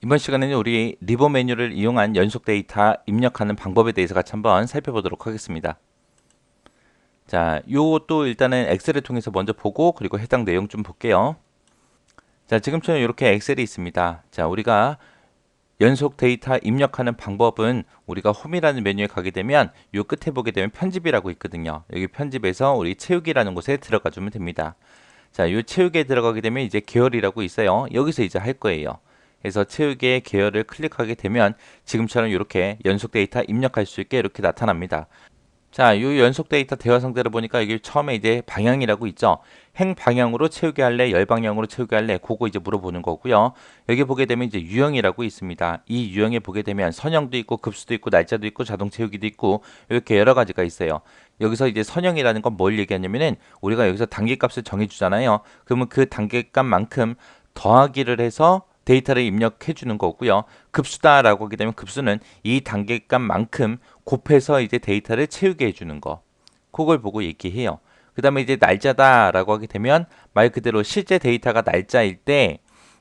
이번 시간에는 우리 리버 메뉴를 이용한 연속 데이터 입력하는 방법에 대해서 같이 한번 살펴보도록 하겠습니다. 자, 요것도 일단은 엑셀을 통해서 먼저 보고 그리고 해당 내용 좀 볼게요. 자, 지금처럼 이렇게 엑셀이 있습니다. 자, 우리가 연속 데이터 입력하는 방법은 우리가 홈이라는 메뉴에 가게 되면 요 끝에 보게 되면 편집이라고 있거든요. 여기 편집에서 우리 채우기라는 곳에 들어가 주면 됩니다. 자, 요 채우기에 들어가게 되면 이제 계열이라고 있어요. 여기서 이제 할 거예요. 그래서 채우기의 계열을 클릭하게 되면 지금처럼 이렇게 연속 데이터 입력할 수 있게 이렇게 나타납니다. 자, 요 연속 데이터 대화 상대로 보니까 여기 처음에 이제 방향이라고 있죠. 행 방향으로 채우기 할래, 열 방향으로 채우기 할래, 그거 이제 물어보는 거고요. 여기 보게 되면 이제 유형이라고 있습니다. 이 유형에 보게 되면 선형도 있고 급수도 있고 날짜도 있고 자동 채우기도 있고 이렇게 여러 가지가 있어요. 여기서 이제 선형이라는 건 뭘 얘기하냐면은 우리가 여기서 단계값을 정해 주잖아요. 그러면 그 단계값만큼 더하기를 해서 데이터를 입력해 주는 거고요. 급수다라고 하게 되면 급수는 이 단계값만큼 곱해서 이제 데이터를 채우게 해주는 거. 그걸 보고 얘기해요. 그 다음에 이제 날짜다라고 하게 되면 말 그대로 실제 데이터가 날짜일 때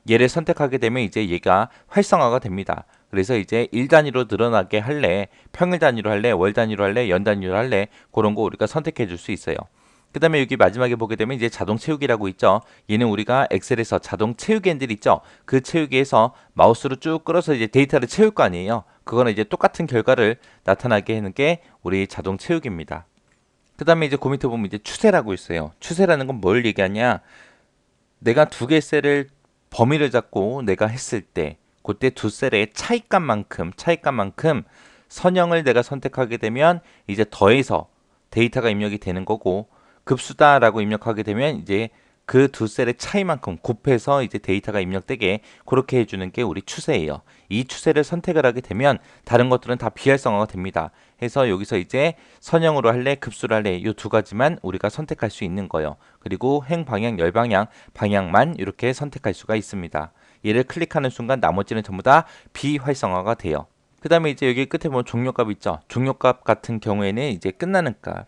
얘를 선택하게 되면 이제 얘가 활성화가 됩니다. 그래서 이제 일 단위로 늘어나게 할래, 평일 단위로 할래, 월 단위로 할래, 연 단위로 할래, 그런 거 우리가 선택해 줄 수 있어요. 그 다음에 여기 마지막에 보게 되면 이제 자동 채우기라고 있죠. 얘는 우리가 엑셀에서 자동 채우기 핸들 있죠. 그 채우기에서 마우스로 쭉 끌어서 이제 데이터를 채울 거 아니에요. 그거는 이제 똑같은 결과를 나타나게 하는 게 우리 자동 채우기입니다. 그 다음에 이제 그 밑에 보면 이제 추세라고 있어요. 추세라는 건 뭘 얘기하냐? 내가 두 개 셀을 범위를 잡고 내가 했을 때 그때 두 셀의 차이값만큼 선형을 내가 선택하게 되면 이제 더해서 데이터가 입력이 되는 거고 급수다라고 입력하게 되면 이제 그 두 셀의 차이만큼 곱해서 이제 데이터가 입력되게 그렇게 해주는 게 우리 추세예요. 이 추세를 선택을 하게 되면 다른 것들은 다 비활성화가 됩니다. 해서 여기서 이제 선형으로 할래, 급수로 할래 이 두 가지만 우리가 선택할 수 있는 거예요. 그리고 행 방향, 열 방향, 방향만 이렇게 선택할 수가 있습니다. 얘를 클릭하는 순간 나머지는 전부 다 비활성화가 돼요. 그 다음에 이제 여기 끝에 보면 종료값 있죠. 종료값 같은 경우에는 이제 끝나는 값,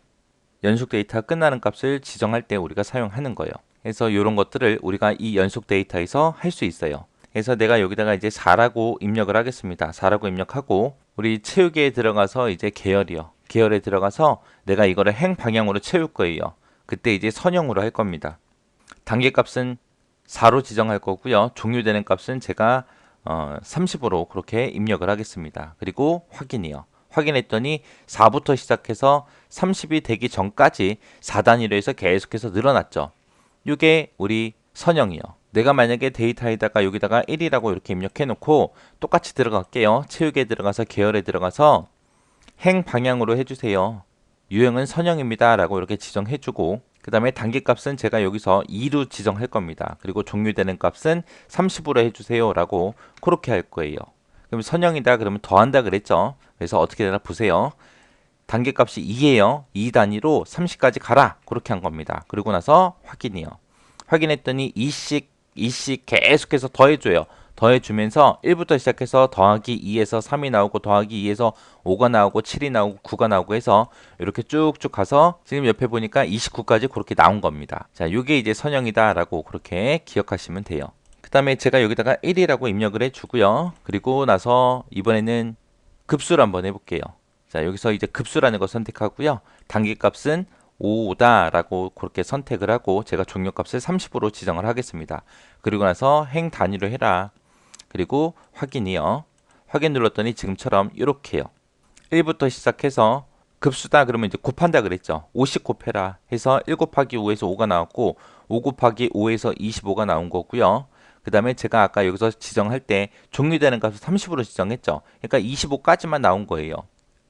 연속 데이터가 끝나는 값을 지정할 때 우리가 사용하는 거예요. 그래서 이런 것들을 우리가 이 연속 데이터에서 할 수 있어요. 그래서 내가 여기다가 이제 4라고 입력을 하겠습니다. 4라고 입력하고 우리 채우기에 들어가서 이제 계열이요. 계열에 들어가서 내가 이거를 행 방향으로 채울 거예요. 그때 이제 선형으로 할 겁니다. 단계값은 4로 지정할 거고요. 종료되는 값은 제가 30으로 그렇게 입력을 하겠습니다. 그리고 확인이요. 확인했더니 4부터 시작해서 30이 되기 전까지 4단위로 해서 계속해서 늘어났죠. 이게 우리 선형이요. 내가 만약에 데이터에다가 여기다가 1이라고 이렇게 입력해 놓고 똑같이 들어갈게요. 채우기에 들어가서 계열에 들어가서 행 방향으로 해주세요. 유형은 선형입니다. 라고 이렇게 지정해주고 그 다음에 단계값은 제가 여기서 2로 지정할 겁니다. 그리고 종료되는 값은 30으로 해주세요. 라고 그렇게 할 거예요. 그럼 선형이다 그러면 더한다 그랬죠. 그래서 어떻게 되나 보세요. 단계값이 2예요. 2 단위로 30까지 가라. 그렇게 한 겁니다. 그리고 나서 확인이요. 확인했더니 2씩 계속해서 더해줘요. 더해주면서 1부터 시작해서 더하기 2에서 3이 나오고 더하기 2에서 5가 나오고 7이 나오고 9가 나오고 해서 이렇게 쭉쭉 가서 지금 옆에 보니까 29까지 그렇게 나온 겁니다. 자, 이게 이제 선형이다라고 그렇게 기억하시면 돼요. 그 다음에 제가 여기다가 1이라고 입력을 해주고요. 그리고 나서 이번에는 급수를 한번 해볼게요. 자, 여기서 이제 급수라는 거 선택하고요. 단계값은 5다라고 그렇게 선택을 하고 제가 종료값을 30으로 지정을 하겠습니다. 그리고 나서 행 단위로 해라. 그리고 확인이요. 확인 눌렀더니 지금처럼 이렇게요. 1부터 시작해서 급수다 그러면 이제 곱한다 그랬죠. 50 곱해라 해서 1 곱하기 5에서 5가 나왔고 5 곱하기 5에서 25가 나온 거고요. 그 다음에 제가 아까 여기서 지정할 때 종료되는 값을 30으로 지정했죠. 그러니까 25까지만 나온 거예요.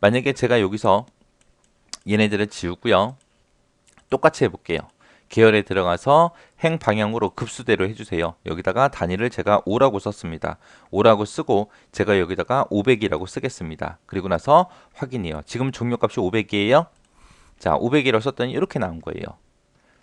만약에 제가 여기서 얘네들을 지우고요. 똑같이 해볼게요. 계열에 들어가서 행 방향으로 급수대로 해주세요. 여기다가 단위를 제가 5라고 썼습니다. 5라고 쓰고 제가 여기다가 500이라고 쓰겠습니다. 그리고 나서 확인이요. 지금 종료값이 500이에요. 자, 500이라고 썼더니 이렇게 나온 거예요.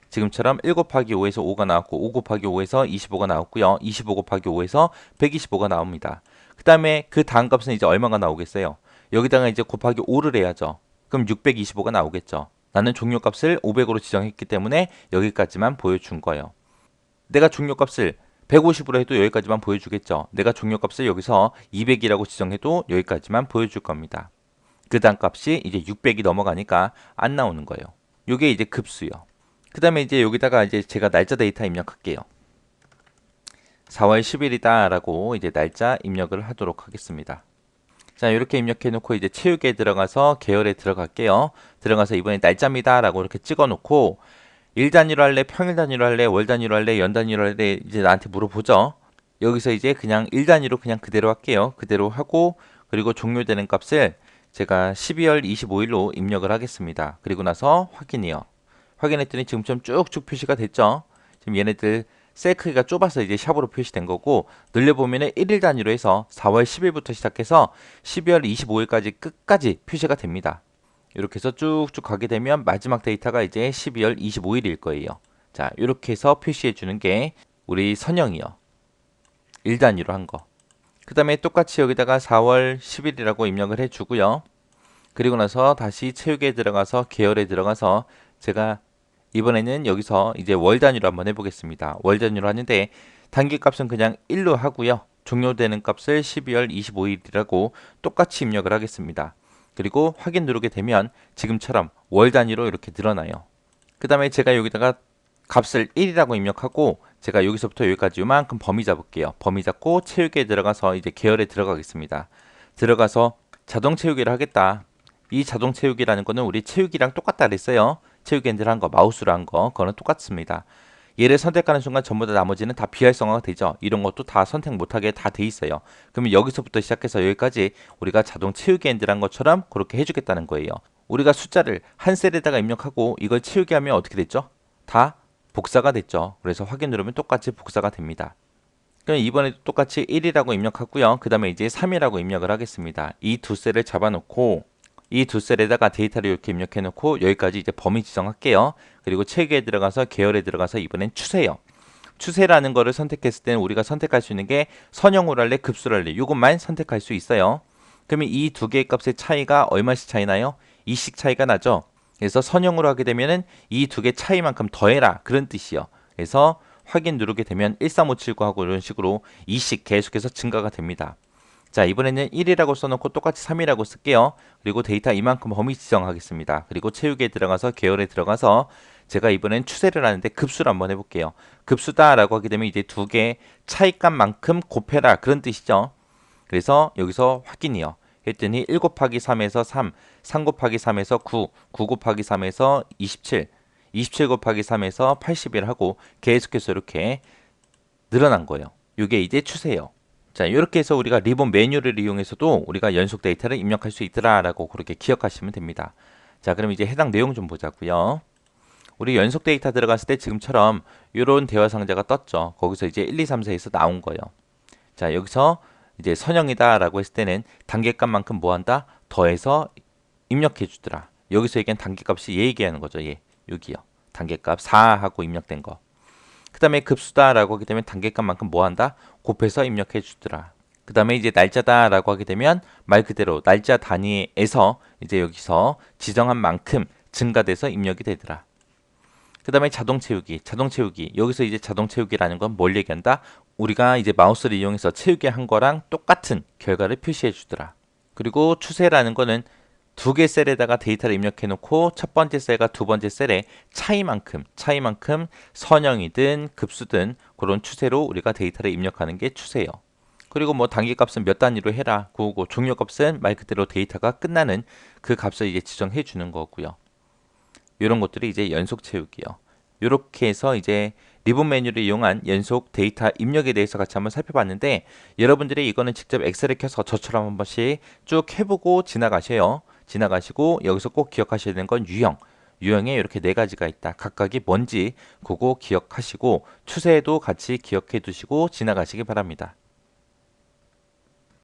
지금처럼 1 곱하기 5에서 5가 나왔고 5 곱하기 5에서 25가 나왔고요. 25 곱하기 5에서 125가 나옵니다. 그 다음에 그 다음 값은 이제 얼마가 나오겠어요? 여기다가 이제 곱하기 5를 해야죠. 그럼 625가 나오겠죠. 나는 종료값을 500으로 지정했기 때문에 여기까지만 보여준 거예요. 내가 종료값을 150으로 해도 여기까지만 보여주겠죠. 내가 종료값을 여기서 200이라고 지정해도 여기까지만 보여줄 겁니다. 그 다음 값이 이제 600이 넘어가니까 안 나오는 거예요. 요게 이제 급수요. 그 다음에 이제 여기다가 이제 제가 날짜 데이터 입력할게요. 4월 10일이다 라고 이제 날짜 입력을 하도록 하겠습니다. 자, 이렇게 입력해 놓고 이제 채우기에 들어가서 계열에 들어갈게요. 들어가서 이번에 날짜입니다 라고 이렇게 찍어 놓고 일 단위로 할래, 평일 단위로 할래, 월 단위로 할래, 연 단위로 할래 이제 나한테 물어보죠. 여기서 이제 그냥 일 단위로 그냥 그대로 할게요. 그대로 하고 그리고 종료되는 값을 제가 12월 25일로 입력을 하겠습니다. 그리고 나서 확인이요. 확인했더니 지금처럼 쭉쭉 표시가 됐죠. 지금 얘네들 셀 크기가 좁아서 이제 샵으로 표시된 거고 늘려보면 1일 단위로 해서 4월 10일부터 시작해서 12월 25일까지 끝까지 표시가 됩니다. 이렇게 해서 쭉쭉 가게 되면 마지막 데이터가 이제 12월 25일일 거예요. 자, 이렇게 해서 표시해 주는 게 우리 선형이요. 1 단위로 한 거. 그 다음에 똑같이 여기다가 4월 10일이라고 입력을 해 주고요. 그리고 나서 다시 채우기에 들어가서 계열에 들어가서 제가 이번에는 여기서 이제 월 단위로 한번 해보겠습니다. 월 단위로 하는데 단기 값은 그냥 1로 하고요. 종료되는 값을 12월 25일이라고 똑같이 입력을 하겠습니다. 그리고 확인 누르게 되면 지금처럼 월 단위로 이렇게 늘어나요. 그 다음에 제가 여기다가 값을 1이라고 입력하고 제가 여기서부터 여기까지 요만큼 범위 잡을게요. 범위 잡고 채우기에 들어가서 이제 계열에 들어가겠습니다. 들어가서 자동 채우기를 하겠다. 이 자동 채우기라는 거는 우리 채우기랑 똑같다 그랬어요. 채우기 핸들 한 거, 마우스로 한 거, 그거는 똑같습니다. 얘를 선택하는 순간 전부 다 나머지는 다 비활성화가 되죠. 이런 것도 다 선택 못하게 다 돼 있어요. 그러면 여기서부터 시작해서 여기까지 우리가 자동 채우기 핸들 한 것처럼 그렇게 해주겠다는 거예요. 우리가 숫자를 한 셀에다가 입력하고 이걸 채우기 하면 어떻게 됐죠? 다 복사가 됐죠. 그래서 확인 누르면 똑같이 복사가 됩니다. 그럼 이번에도 똑같이 1이라고 입력하고요. 그 다음에 이제 3이라고 입력을 하겠습니다. 이 두 셀을 잡아놓고 이 두 셀에다가 데이터를 이렇게 입력해 놓고 여기까지 이제 범위 지정할게요. 그리고 체계에 들어가서 계열에 들어가서 이번엔 추세요. 추세라는 거를 선택했을 때는 우리가 선택할 수 있는 게 선형으로 할래, 급수로 할래 이것만 선택할 수 있어요. 그러면 이 두 개의 값의 차이가 얼마씩 차이 나요? 2씩 차이가 나죠. 그래서 선형으로 하게 되면은 이 두 개 차이만큼 더해라 그런 뜻이요. 그래서 확인 누르게 되면 13579 하고 이런 식으로 2씩 계속해서 증가가 됩니다. 자, 이번에는 1이라고 써놓고 똑같이 3이라고 쓸게요. 그리고 데이터 이만큼 범위 지정하겠습니다. 그리고 채우기에 들어가서 계열에 들어가서 제가 이번엔 추세를 하는데 급수를 한번 해볼게요. 급수다 라고 하게 되면 이제 두 개 차이값만큼 곱해라 그런 뜻이죠. 그래서 여기서 확인이요. 했더니 1 곱하기 3에서 3, 3 곱하기 3에서 9, 9 곱하기 3에서 27, 27 곱하기 3에서 81 하고 계속해서 이렇게 늘어난 거예요. 이게 이제 추세예요. 자, 이렇게 해서 우리가 리본 메뉴를 이용해서도 우리가 연속 데이터를 입력할 수 있더라라고 그렇게 기억하시면 됩니다. 자, 그럼 이제 해당 내용 좀 보자고요. 우리 연속 데이터 들어갔을 때 지금처럼 이런 대화 상자가 떴죠. 거기서 이제 1, 2, 3, 4에서 나온 거예요. 자, 여기서 이제 선형이다라고 했을 때는 단계값만큼 뭐 한다? 더해서 입력해 주더라. 여기서 얘기한 단계값이 얘 얘기하는 거죠. 얘 여기요. 단계값 4 하고 입력된 거. 그 다음에 급수다라고 하게 되면 단계값만큼 뭐 한다? 곱해서 입력해 주더라. 그 다음에 이제 날짜다라고 하게 되면 말 그대로 날짜 단위에서 이제 여기서 지정한 만큼 증가돼서 입력이 되더라. 그 다음에 자동 채우기, 자동 채우기. 여기서 이제 자동 채우기라는 건 뭘 얘기한다? 우리가 이제 마우스를 이용해서 채우기 한 거랑 똑같은 결과를 표시해 주더라. 그리고 추세라는 거는 두 개 셀에다가 데이터를 입력해 놓고 첫 번째 셀과 두 번째 셀의 차이만큼 선형이든 급수든 그런 추세로 우리가 데이터를 입력하는 게 추세예요. 그리고 뭐 단기값은 몇 단위로 해라. 그거고 종료값은 말 그대로 데이터가 끝나는 그 값을 이제 지정해 주는 거고요. 이런 것들이 이제 연속 채우기요. 이렇게 해서 이제 리본 메뉴를 이용한 연속 데이터 입력에 대해서 같이 한번 살펴봤는데 여러분들이 이거는 직접 엑셀을 켜서 저처럼 한 번씩 쭉 해보고 지나가셔요. 지나가시고 여기서 꼭 기억하셔야 되는 건 유형. 유형에 이렇게 네 가지가 있다. 각각이 뭔지 그거 기억하시고 추세도 같이 기억해 두시고 지나가시기 바랍니다.